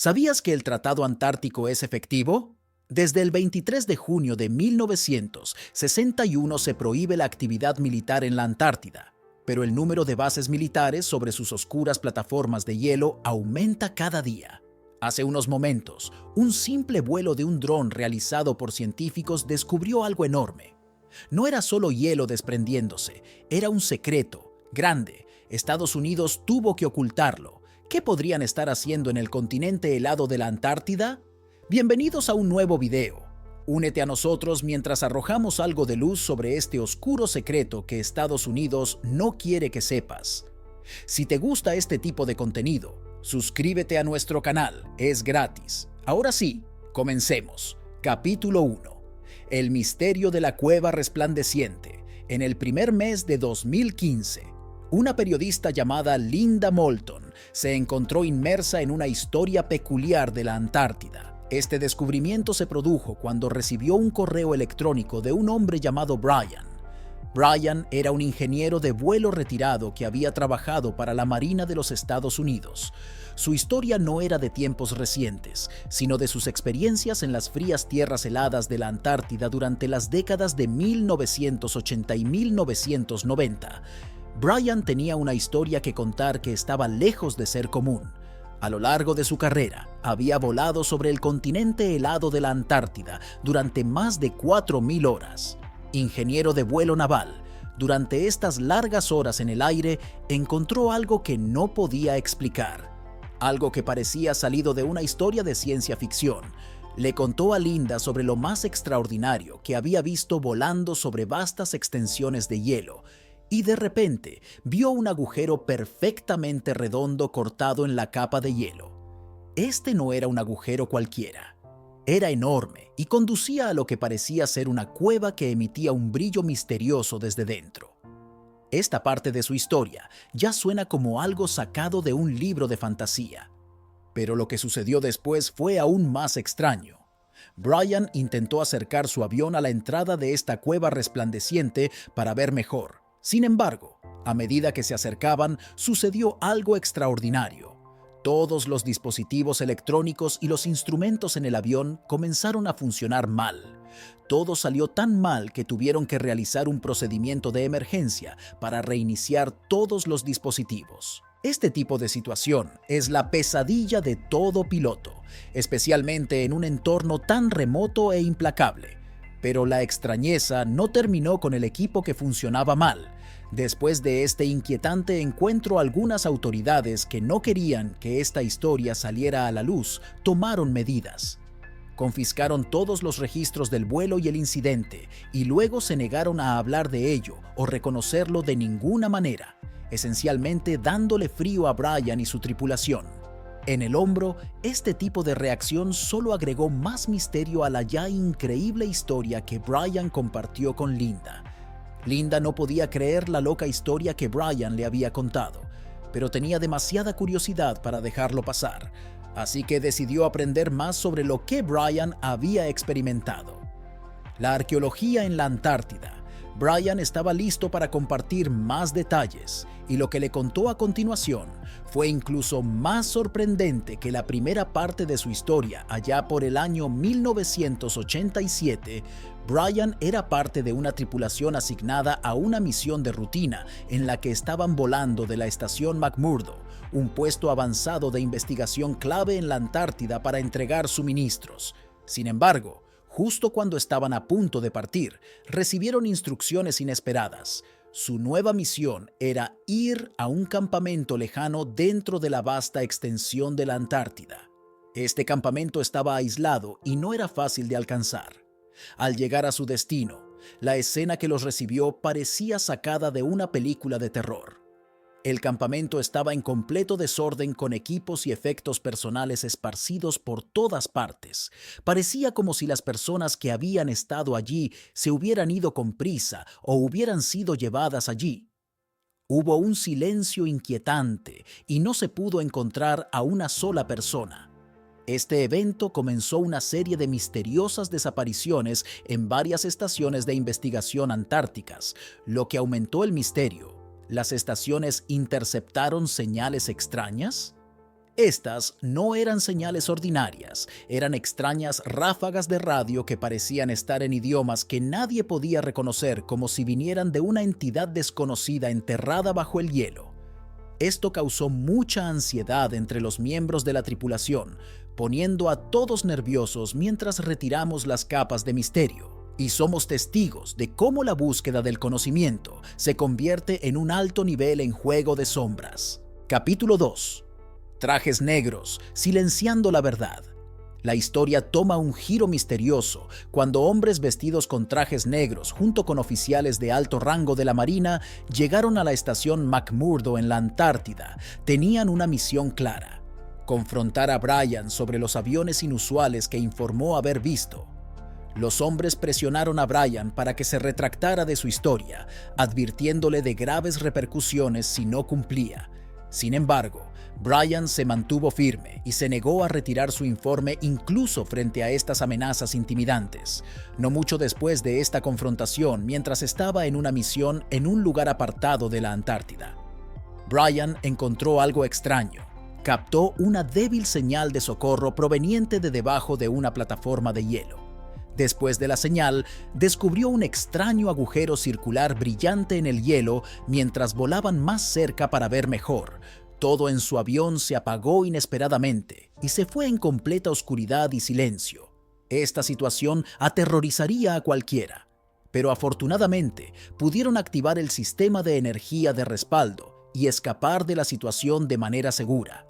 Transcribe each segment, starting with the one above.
¿Sabías que el Tratado Antártico es efectivo? Desde el 23 de junio de 1961 se prohíbe la actividad militar en la Antártida, pero el número de bases militares sobre sus oscuras plataformas de hielo aumenta cada día. Hace unos momentos, un simple vuelo de un dron realizado por científicos descubrió algo enorme. No era solo hielo desprendiéndose, era un secreto, grande. Estados Unidos tuvo que ocultarlo. ¿Qué podrían estar haciendo en el continente helado de la Antártida? Bienvenidos a un nuevo video. Únete a nosotros mientras arrojamos algo de luz sobre este oscuro secreto que Estados Unidos no quiere que sepas. Si te gusta este tipo de contenido, suscríbete a nuestro canal, es gratis. Ahora sí, comencemos. Capítulo 1. El misterio de la cueva resplandeciente. En el primer mes de 2015, una periodista llamada Linda Moulton se encontró inmersa en una historia peculiar de la Antártida. Este descubrimiento se produjo cuando recibió un correo electrónico de un hombre llamado Brian. Brian era un ingeniero de vuelo retirado que había trabajado para la Marina de los Estados Unidos. Su historia no era de tiempos recientes, sino de sus experiencias en las frías tierras heladas de la Antártida durante las décadas de 1980 y 1990. Brian tenía una historia que contar que estaba lejos de ser común. A lo largo de su carrera, había volado sobre el continente helado de la Antártida durante más de 4.000 horas. Ingeniero de vuelo naval, durante estas largas horas en el aire, encontró algo que no podía explicar. Algo que parecía salido de una historia de ciencia ficción. Le contó a Linda sobre lo más extraordinario que había visto volando sobre vastas extensiones de hielo, y de repente vio un agujero perfectamente redondo cortado en la capa de hielo. Este no era un agujero cualquiera. Era enorme y conducía a lo que parecía ser una cueva que emitía un brillo misterioso desde dentro. Esta parte de su historia ya suena como algo sacado de un libro de fantasía. Pero lo que sucedió después fue aún más extraño. Brian intentó acercar su avión a la entrada de esta cueva resplandeciente para ver mejor. Sin embargo, a medida que se acercaban, sucedió algo extraordinario. Todos los dispositivos electrónicos y los instrumentos en el avión comenzaron a funcionar mal. Todo salió tan mal que tuvieron que realizar un procedimiento de emergencia para reiniciar todos los dispositivos. Este tipo de situación es la pesadilla de todo piloto, especialmente en un entorno tan remoto e implacable. Pero la extrañeza no terminó con el equipo que funcionaba mal. Después de este inquietante encuentro, algunas autoridades que no querían que esta historia saliera a la luz tomaron medidas. Confiscaron todos los registros del vuelo y el incidente, y luego se negaron a hablar de ello o reconocerlo de ninguna manera, esencialmente dándole frío a Brian y su tripulación. En el hombro, este tipo de reacción solo agregó más misterio a la ya increíble historia que Brian compartió con Linda. Linda no podía creer la loca historia que Brian le había contado, pero tenía demasiada curiosidad para dejarlo pasar, así que decidió aprender más sobre lo que Brian había experimentado. La arqueología en la Antártida. Brian estaba listo para compartir más detalles, y lo que le contó a continuación fue incluso más sorprendente que la primera parte de su historia. Allá por el año 1987, Brian era parte de una tripulación asignada a una misión de rutina en la que estaban volando de la estación McMurdo, un puesto avanzado de investigación clave en la Antártida para entregar suministros. Sin embargo, justo cuando estaban a punto de partir, recibieron instrucciones inesperadas. Su nueva misión era ir a un campamento lejano dentro de la vasta extensión de la Antártida. Este campamento estaba aislado y no era fácil de alcanzar. Al llegar a su destino, la escena que los recibió parecía sacada de una película de terror. El campamento estaba en completo desorden, con equipos y efectos personales esparcidos por todas partes. Parecía como si las personas que habían estado allí se hubieran ido con prisa o hubieran sido llevadas allí. Hubo un silencio inquietante y no se pudo encontrar a una sola persona. Este evento comenzó una serie de misteriosas desapariciones en varias estaciones de investigación antárticas, lo que aumentó el misterio. ¿Las estaciones interceptaron señales extrañas? Estas no eran señales ordinarias, eran extrañas ráfagas de radio que parecían estar en idiomas que nadie podía reconocer, como si vinieran de una entidad desconocida enterrada bajo el hielo. Esto causó mucha ansiedad entre los miembros de la tripulación, poniendo a todos nerviosos mientras retiramos las capas de misterio. Y somos testigos de cómo la búsqueda del conocimiento se convierte en un alto nivel en Juego de Sombras. Capítulo 2. Trajes negros, silenciando la verdad. La historia toma un giro misterioso cuando hombres vestidos con trajes negros junto con oficiales de alto rango de la Marina llegaron a la estación McMurdo en la Antártida. Tenían una misión clara: confrontar a Brian sobre los aviones inusuales que informó haber visto. Los hombres presionaron a Brian para que se retractara de su historia, advirtiéndole de graves repercusiones si no cumplía. Sin embargo, Brian se mantuvo firme y se negó a retirar su informe incluso frente a estas amenazas intimidantes. No mucho después de esta confrontación, mientras estaba en una misión en un lugar apartado de la Antártida, Brian encontró algo extraño. Captó una débil señal de socorro proveniente de debajo de una plataforma de hielo. Después de la señal, descubrió un extraño agujero circular brillante en el hielo mientras volaban más cerca para ver mejor. Todo en su avión se apagó inesperadamente y se fue en completa oscuridad y silencio. Esta situación aterrorizaría a cualquiera, pero afortunadamente pudieron activar el sistema de energía de respaldo y escapar de la situación de manera segura.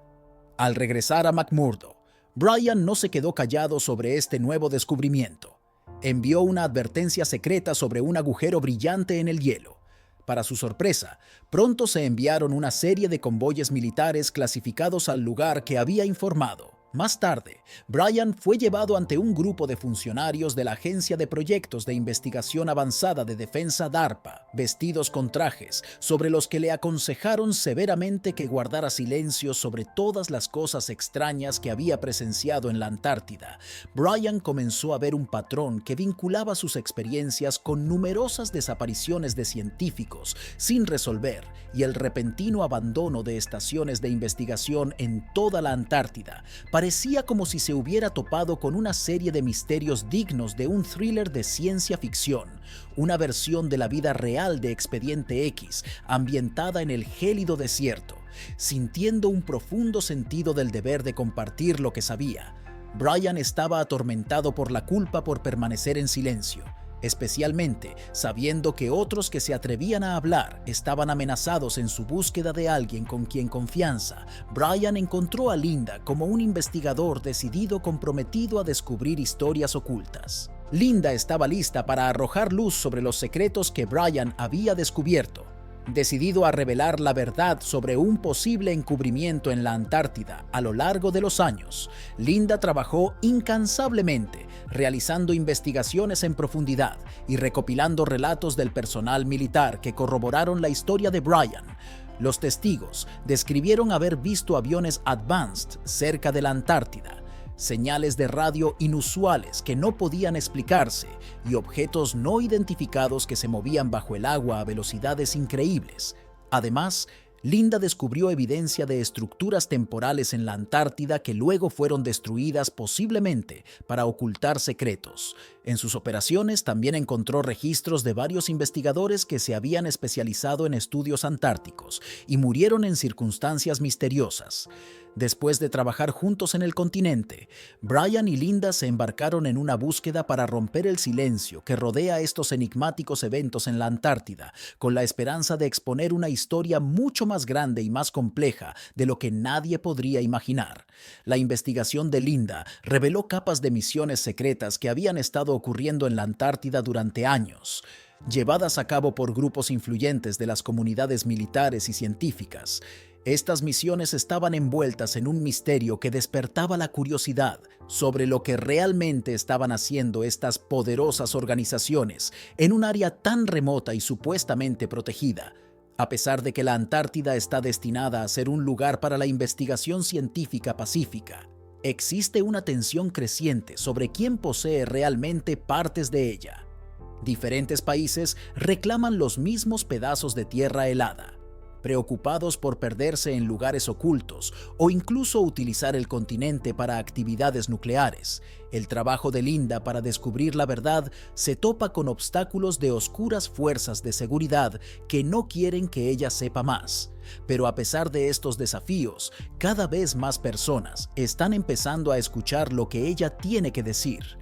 Al regresar a McMurdo, Brian no se quedó callado sobre este nuevo descubrimiento. Envió una advertencia secreta sobre un agujero brillante en el hielo. Para su sorpresa, pronto se enviaron una serie de convoyes militares clasificados al lugar que había informado. Más tarde, Brian fue llevado ante un grupo de funcionarios de la Agencia de Proyectos de Investigación Avanzada de Defensa DARPA, vestidos con trajes, sobre los que le aconsejaron severamente que guardara silencio sobre todas las cosas extrañas que había presenciado en la Antártida. Brian comenzó a ver un patrón que vinculaba sus experiencias con numerosas desapariciones de científicos sin resolver y el repentino abandono de estaciones de investigación en toda la Antártida. Parecía como si se hubiera topado con una serie de misterios dignos de un thriller de ciencia ficción, una versión de la vida real de Expediente X, ambientada en el gélido desierto. Sintiendo un profundo sentido del deber de compartir lo que sabía, Brian estaba atormentado por la culpa por permanecer en silencio, especialmente sabiendo que otros que se atrevían a hablar estaban amenazados en su búsqueda de alguien con quien confianza. Brian encontró a Linda como un investigador decidido, comprometido a descubrir historias ocultas. Linda estaba lista para arrojar luz sobre los secretos que Brian había descubierto. Decidido a revelar la verdad sobre un posible encubrimiento en la Antártida a lo largo de los años, Linda trabajó incansablemente, realizando investigaciones en profundidad y recopilando relatos del personal militar que corroboraron la historia de Brian. Los testigos describieron haber visto aviones Advanced cerca de la Antártida, señales de radio inusuales que no podían explicarse y objetos no identificados que se movían bajo el agua a velocidades increíbles. Además, Linda descubrió evidencia de estructuras temporales en la Antártida que luego fueron destruidas posiblemente para ocultar secretos. En sus operaciones también encontró registros de varios investigadores que se habían especializado en estudios antárticos y murieron en circunstancias misteriosas. Después de trabajar juntos en el continente, Brian y Linda se embarcaron en una búsqueda para romper el silencio que rodea estos enigmáticos eventos en la Antártida, con la esperanza de exponer una historia mucho más grande y más compleja de lo que nadie podría imaginar. La investigación de Linda reveló capas de misiones secretas que habían estado ocurriendo en la Antártida durante años, llevadas a cabo por grupos influyentes de las comunidades militares y científicas. Estas misiones estaban envueltas en un misterio que despertaba la curiosidad sobre lo que realmente estaban haciendo estas poderosas organizaciones en un área tan remota y supuestamente protegida. A pesar de que la Antártida está destinada a ser un lugar para la investigación científica pacífica, existe una tensión creciente sobre quién posee realmente partes de ella. Diferentes países reclaman los mismos pedazos de tierra helada, preocupados por perderse en lugares ocultos o incluso utilizar el continente para actividades nucleares. El trabajo de Linda para descubrir la verdad se topa con obstáculos de oscuras fuerzas de seguridad que no quieren que ella sepa más. Pero a pesar de estos desafíos, cada vez más personas están empezando a escuchar lo que ella tiene que decir.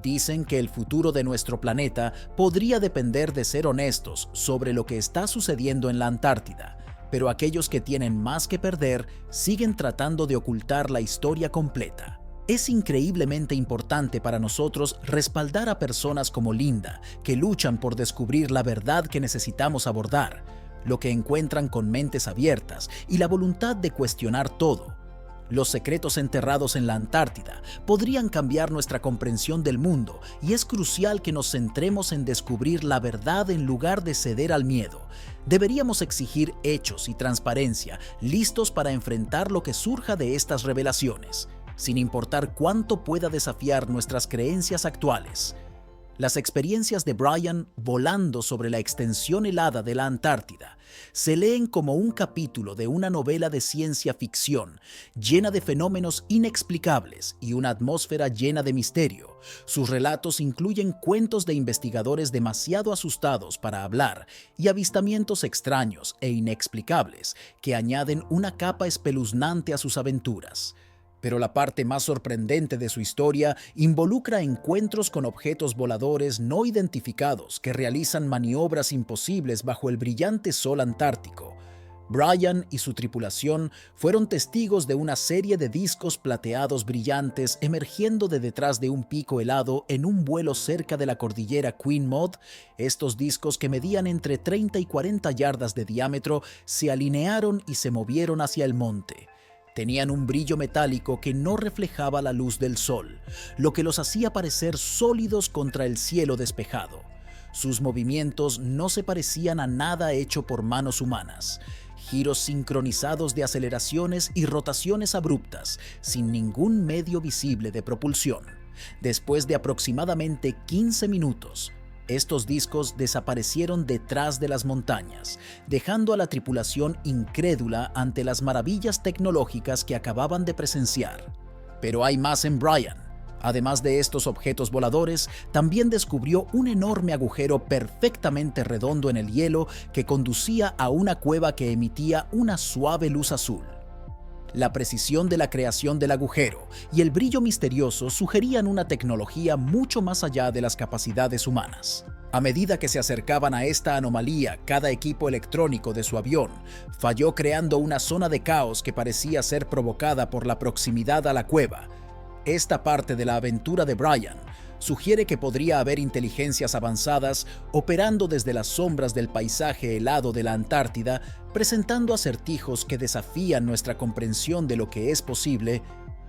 Dicen que el futuro de nuestro planeta podría depender de ser honestos sobre lo que está sucediendo en la Antártida, pero aquellos que tienen más que perder siguen tratando de ocultar la historia completa. Es increíblemente importante para nosotros respaldar a personas como Linda, que luchan por descubrir la verdad que necesitamos abordar, lo que encuentran con mentes abiertas y la voluntad de cuestionar todo. Los secretos enterrados en la Antártida podrían cambiar nuestra comprensión del mundo y es crucial que nos centremos en descubrir la verdad en lugar de ceder al miedo. Deberíamos exigir hechos y transparencia, listos para enfrentar lo que surja de estas revelaciones, sin importar cuánto pueda desafiar nuestras creencias actuales. Las experiencias de Brian volando sobre la extensión helada de la Antártida se leen como un capítulo de una novela de ciencia ficción llena de fenómenos inexplicables y una atmósfera llena de misterio. Sus relatos incluyen cuentos de investigadores demasiado asustados para hablar y avistamientos extraños e inexplicables que añaden una capa espeluznante a sus aventuras. Pero la parte más sorprendente de su historia involucra encuentros con objetos voladores no identificados que realizan maniobras imposibles bajo el brillante sol antártico. Brian y su tripulación fueron testigos de una serie de discos plateados brillantes emergiendo de detrás de un pico helado en un vuelo cerca de la cordillera Queen Mud. Estos discos, que medían entre 30 y 40 yardas de diámetro, se alinearon y se movieron hacia el monte. Tenían un brillo metálico que no reflejaba la luz del sol, lo que los hacía parecer sólidos contra el cielo despejado. Sus movimientos no se parecían a nada hecho por manos humanas. Giros sincronizados de aceleraciones y rotaciones abruptas, sin ningún medio visible de propulsión. Después de aproximadamente 15 minutos, estos discos desaparecieron detrás de las montañas, dejando a la tripulación incrédula ante las maravillas tecnológicas que acababan de presenciar. Pero hay más en Brian. Además de estos objetos voladores, también descubrió un enorme agujero perfectamente redondo en el hielo que conducía a una cueva que emitía una suave luz azul. La precisión de la creación del agujero y el brillo misterioso sugerían una tecnología mucho más allá de las capacidades humanas. A medida que se acercaban a esta anomalía, cada equipo electrónico de su avión falló, creando una zona de caos que parecía ser provocada por la proximidad a la cueva. Esta parte de la aventura de Brian sugiere que podría haber inteligencias avanzadas operando desde las sombras del paisaje helado de la Antártida, presentando acertijos que desafían nuestra comprensión de lo que es posible.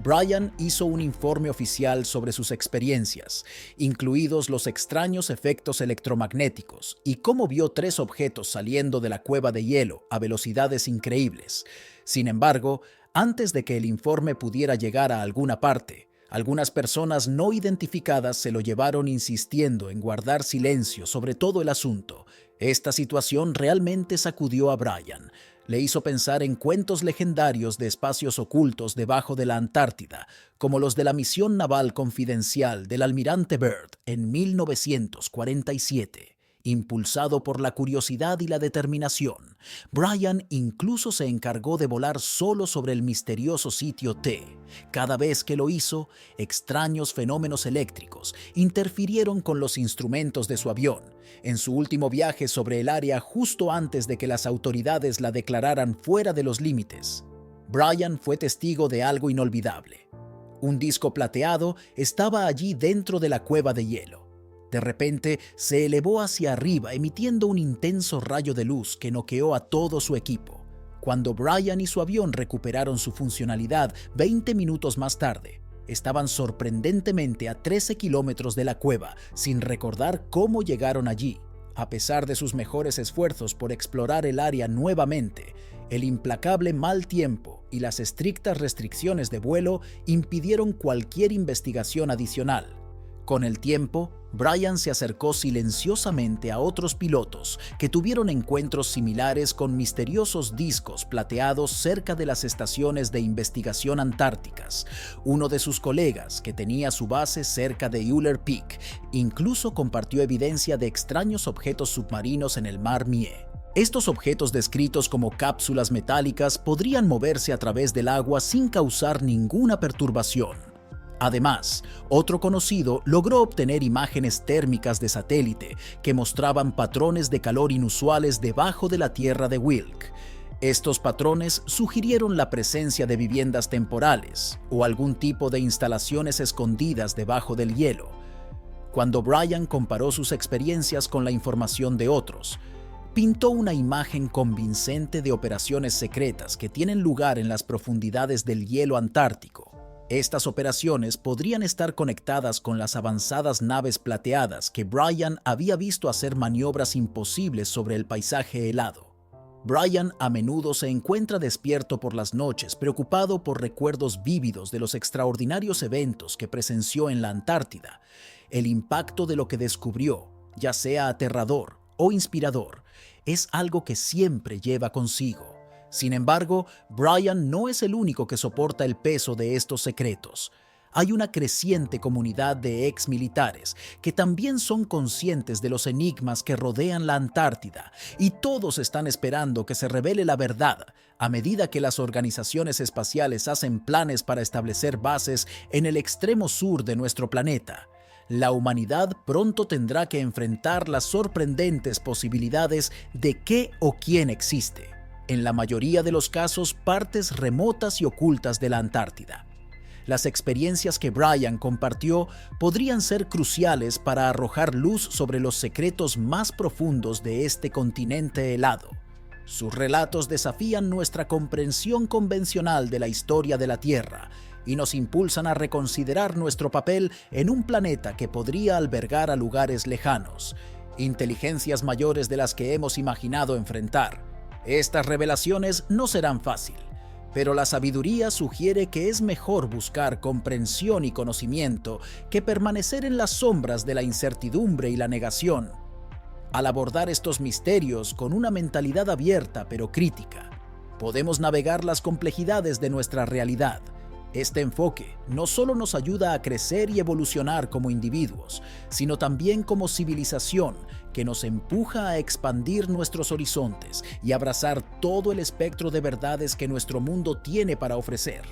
Brian hizo un informe oficial sobre sus experiencias, incluidos los extraños efectos electromagnéticos y cómo vio 3 objetos saliendo de la cueva de hielo a velocidades increíbles. Sin embargo, antes de que el informe pudiera llegar a alguna parte, algunas personas no identificadas se lo llevaron insistiendo en guardar silencio sobre todo el asunto. Esta situación realmente sacudió a Brian. Le hizo pensar en cuentos legendarios de espacios ocultos debajo de la Antártida, como los de la misión naval confidencial del almirante Byrd en 1947. Impulsado por la curiosidad y la determinación, Brian incluso se encargó de volar solo sobre el misterioso sitio T. Cada vez que lo hizo, extraños fenómenos eléctricos interfirieron con los instrumentos de su avión. En su último viaje sobre el área, justo antes de que las autoridades la declararan fuera de los límites, Brian fue testigo de algo inolvidable. Un disco plateado estaba allí dentro de la cueva de hielo. De repente se elevó hacia arriba, emitiendo un intenso rayo de luz que noqueó a todo su equipo. Cuando Brian y su avión recuperaron su funcionalidad 20 minutos más tarde, estaban sorprendentemente a 13 kilómetros de la cueva, sin recordar cómo llegaron allí. A pesar de sus mejores esfuerzos por explorar el área nuevamente, el implacable mal tiempo y las estrictas restricciones de vuelo impidieron cualquier investigación adicional. Con el tiempo, Brian se acercó silenciosamente a otros pilotos que tuvieron encuentros similares con misteriosos discos plateados cerca de las estaciones de investigación antárticas. Uno de sus colegas, que tenía su base cerca de Euler Peak, incluso compartió evidencia de extraños objetos submarinos en el mar Mie. Estos objetos descritos como cápsulas metálicas podrían moverse a través del agua sin causar ninguna perturbación. Además, otro conocido logró obtener imágenes térmicas de satélite que mostraban patrones de calor inusuales debajo de la Tierra de Wilkes. Estos patrones sugirieron la presencia de viviendas temporales o algún tipo de instalaciones escondidas debajo del hielo. Cuando Brian comparó sus experiencias con la información de otros, pintó una imagen convincente de operaciones secretas que tienen lugar en las profundidades del hielo antártico. Estas operaciones podrían estar conectadas con las avanzadas naves plateadas que Brian había visto hacer maniobras imposibles sobre el paisaje helado. Brian a menudo se encuentra despierto por las noches, preocupado por recuerdos vívidos de los extraordinarios eventos que presenció en la Antártida. El impacto de lo que descubrió, ya sea aterrador o inspirador, es algo que siempre lleva consigo. Sin embargo, Brian no es el único que soporta el peso de estos secretos. Hay una creciente comunidad de exmilitares que también son conscientes de los enigmas que rodean la Antártida, y todos están esperando que se revele la verdad a medida que las organizaciones espaciales hacen planes para establecer bases en el extremo sur de nuestro planeta. La humanidad pronto tendrá que enfrentar las sorprendentes posibilidades de qué o quién existe. En la mayoría de los casos, partes remotas y ocultas de la Antártida. Las experiencias que Brian compartió podrían ser cruciales para arrojar luz sobre los secretos más profundos de este continente helado. Sus relatos desafían nuestra comprensión convencional de la historia de la Tierra y nos impulsan a reconsiderar nuestro papel en un planeta que podría albergar a lugares lejanos, inteligencias mayores de las que hemos imaginado enfrentar. Estas revelaciones no serán fáciles, pero la sabiduría sugiere que es mejor buscar comprensión y conocimiento que permanecer en las sombras de la incertidumbre y la negación. Al abordar estos misterios con una mentalidad abierta pero crítica, podemos navegar las complejidades de nuestra realidad. Este enfoque no solo nos ayuda a crecer y evolucionar como individuos, sino también como civilización, que nos empuja a expandir nuestros horizontes y abrazar todo el espectro de verdades que nuestro mundo tiene para ofrecer.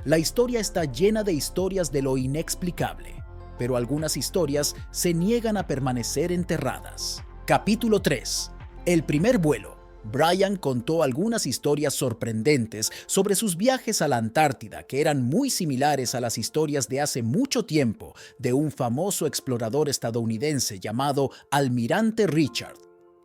La historia está llena de historias de lo inexplicable, pero algunas historias se niegan a permanecer enterradas. Capítulo 3. El primer vuelo. Brian contó algunas historias sorprendentes sobre sus viajes a la Antártida que eran muy similares a las historias de hace mucho tiempo de un famoso explorador estadounidense llamado Almirante Richard.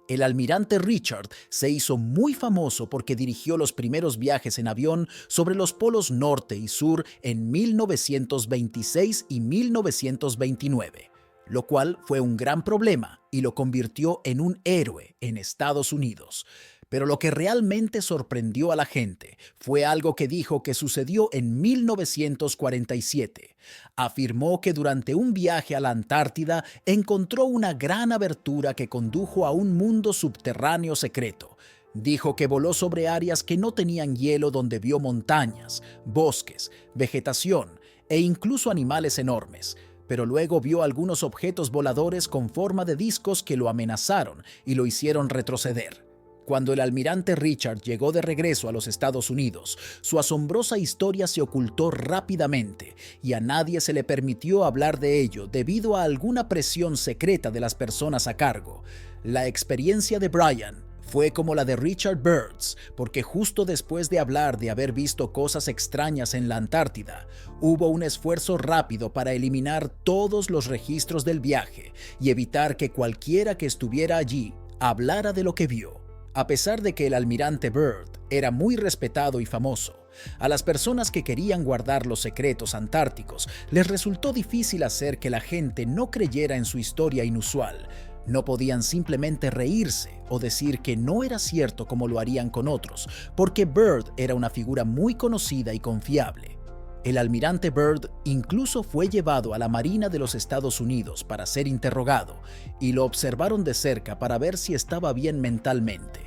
El Almirante Richard se hizo muy famoso porque dirigió los primeros viajes en avión sobre los polos norte y sur en 1926 y 1929. Lo cual fue un gran problema y lo convirtió en un héroe en Estados Unidos. Pero lo que realmente sorprendió a la gente fue algo que dijo que sucedió en 1947. Afirmó que durante un viaje a la Antártida encontró una gran abertura que condujo a un mundo subterráneo secreto. Dijo que voló sobre áreas que no tenían hielo, donde vio montañas, bosques, vegetación e incluso animales enormes. Pero luego vio algunos objetos voladores con forma de discos que lo amenazaron y lo hicieron retroceder. Cuando el Almirante Richard llegó de regreso a los Estados Unidos, su asombrosa historia se ocultó rápidamente y a nadie se le permitió hablar de ello debido a alguna presión secreta de las personas a cargo. La experiencia de Brian fue como la de Richard Byrd, porque justo después de hablar de haber visto cosas extrañas en la Antártida, hubo un esfuerzo rápido para eliminar todos los registros del viaje y evitar que cualquiera que estuviera allí hablara de lo que vio. A pesar de que el Almirante Byrd era muy respetado y famoso, a las personas que querían guardar los secretos antárticos les resultó difícil hacer que la gente no creyera en su historia inusual. No podían simplemente reírse o decir que no era cierto como lo harían con otros, porque Byrd era una figura muy conocida y confiable. El almirante Byrd incluso fue llevado a la Marina de los Estados Unidos para ser interrogado y lo observaron de cerca para ver si estaba bien mentalmente.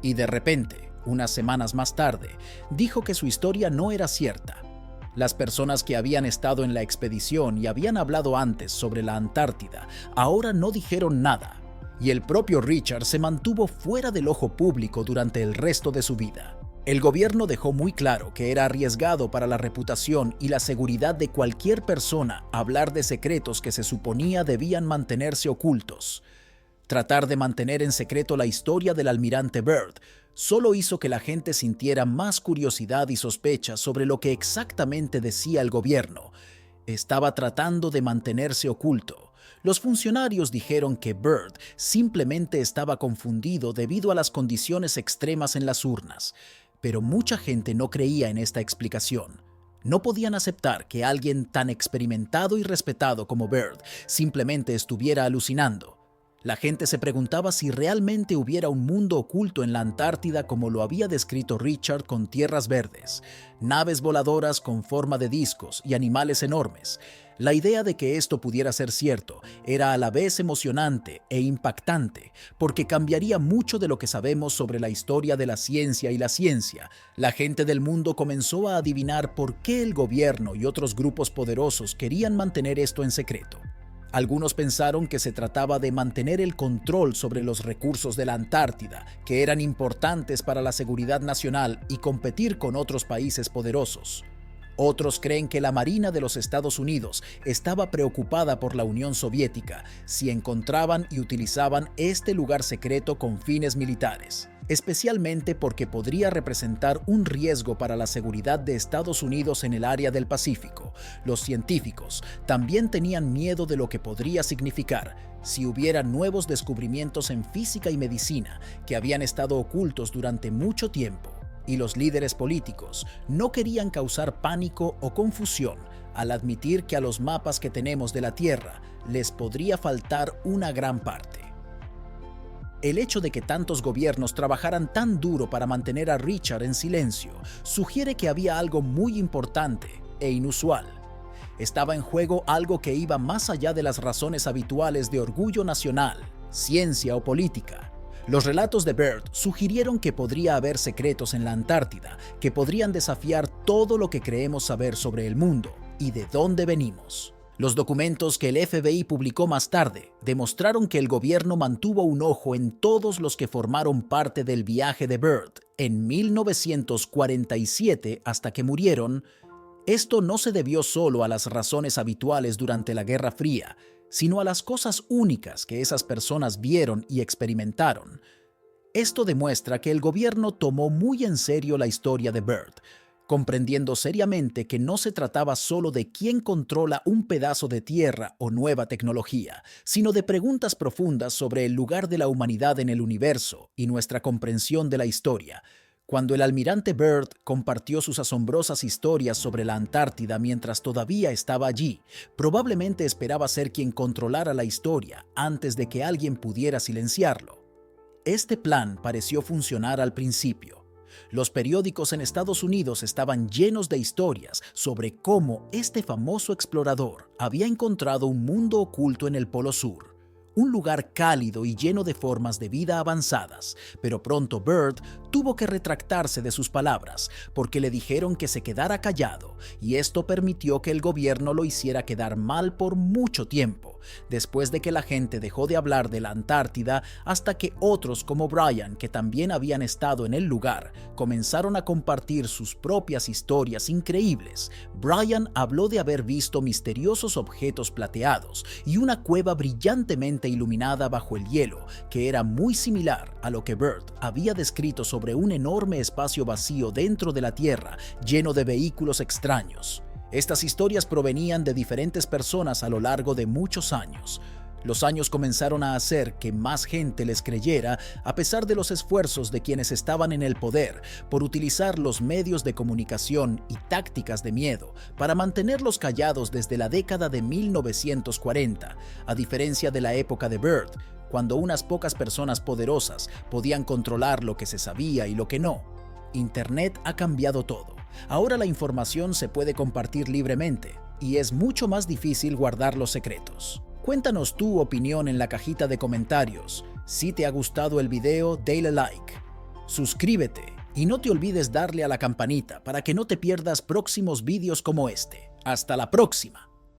Y de repente, unas semanas más tarde, dijo que su historia no era cierta. Las personas que habían estado en la expedición y habían hablado antes sobre la Antártida ahora no dijeron nada, y el propio Richard se mantuvo fuera del ojo público durante el resto de su vida. El gobierno dejó muy claro que era arriesgado para la reputación y la seguridad de cualquier persona hablar de secretos que se suponía debían mantenerse ocultos. Tratar de mantener en secreto la historia del almirante Byrd solo hizo que la gente sintiera más curiosidad y sospecha sobre lo que exactamente decía el gobierno. Estaba tratando de mantenerse oculto. Los funcionarios dijeron que Byrd simplemente estaba confundido debido a las condiciones extremas en las urnas, pero mucha gente no creía en esta explicación. No podían aceptar que alguien tan experimentado y respetado como Byrd simplemente estuviera alucinando. La gente se preguntaba si realmente hubiera un mundo oculto en la Antártida como lo había descrito Richard, con tierras verdes, naves voladoras con forma de discos y animales enormes. La idea de que esto pudiera ser cierto era a la vez emocionante e impactante, porque cambiaría mucho de lo que sabemos sobre la historia de la ciencia y la ciencia. La gente del mundo comenzó a adivinar por qué el gobierno y otros grupos poderosos querían mantener esto en secreto. Algunos pensaron que se trataba de mantener el control sobre los recursos de la Antártida, que eran importantes para la seguridad nacional y competir con otros países poderosos. Otros creen que la Marina de los Estados Unidos estaba preocupada por la Unión Soviética si encontraban y utilizaban este lugar secreto con fines militares, especialmente porque podría representar un riesgo para la seguridad de Estados Unidos en el área del Pacífico. Los científicos también tenían miedo de lo que podría significar si hubiera nuevos descubrimientos en física y medicina que habían estado ocultos durante mucho tiempo. Y los líderes políticos no querían causar pánico o confusión al admitir que a los mapas que tenemos de la Tierra les podría faltar una gran parte. El hecho de que tantos gobiernos trabajaran tan duro para mantener a Richard en silencio sugiere que había algo muy importante e inusual. Estaba en juego algo que iba más allá de las razones habituales de orgullo nacional, ciencia o política. Los relatos de Byrd sugirieron que podría haber secretos en la Antártida que podrían desafiar todo lo que creemos saber sobre el mundo y de dónde venimos. Los documentos que el FBI publicó más tarde demostraron que el gobierno mantuvo un ojo en todos los que formaron parte del viaje de Byrd en 1947 hasta que murieron. Esto no se debió solo a las razones habituales durante la Guerra Fría, sino a las cosas únicas que esas personas vieron y experimentaron. Esto demuestra que el gobierno tomó muy en serio la historia de Byrd, comprendiendo seriamente que no se trataba solo de quién controla un pedazo de tierra o nueva tecnología, sino de preguntas profundas sobre el lugar de la humanidad en el universo y nuestra comprensión de la historia. Cuando el almirante Byrd compartió sus asombrosas historias sobre la Antártida mientras todavía estaba allí, probablemente esperaba ser quien controlara la historia antes de que alguien pudiera silenciarlo. Este plan pareció funcionar al principio. Los periódicos en Estados Unidos estaban llenos de historias sobre cómo este famoso explorador había encontrado un mundo oculto en el Polo Sur, un lugar cálido y lleno de formas de vida avanzadas, pero pronto Byrd tuvo que retractarse de sus palabras porque le dijeron que se quedara callado, y esto permitió que el gobierno lo hiciera quedar mal por mucho tiempo, después de que la gente dejó de hablar de la Antártida hasta que otros como Brian, que también habían estado en el lugar, comenzaron a compartir sus propias historias increíbles. Brian habló de haber visto misteriosos objetos plateados y una cueva brillantemente iluminada bajo el hielo, que era muy similar a lo que Byrd había descrito sobre un enorme espacio vacío dentro de la Tierra lleno de vehículos extraños. Estas historias provenían de diferentes personas a lo largo de muchos años. Los años comenzaron a hacer que más gente les creyera, a pesar de los esfuerzos de quienes estaban en el poder por utilizar los medios de comunicación y tácticas de miedo para mantenerlos callados desde la década de 1940, a diferencia de la época de Byrd, cuando unas pocas personas poderosas podían controlar lo que se sabía y lo que no. Internet ha cambiado todo. Ahora la información se puede compartir libremente y es mucho más difícil guardar los secretos. Cuéntanos tu opinión en la cajita de comentarios. Si te ha gustado el video, dale like, suscríbete y no te olvides darle a la campanita para que no te pierdas próximos vídeos como este. ¡Hasta la próxima!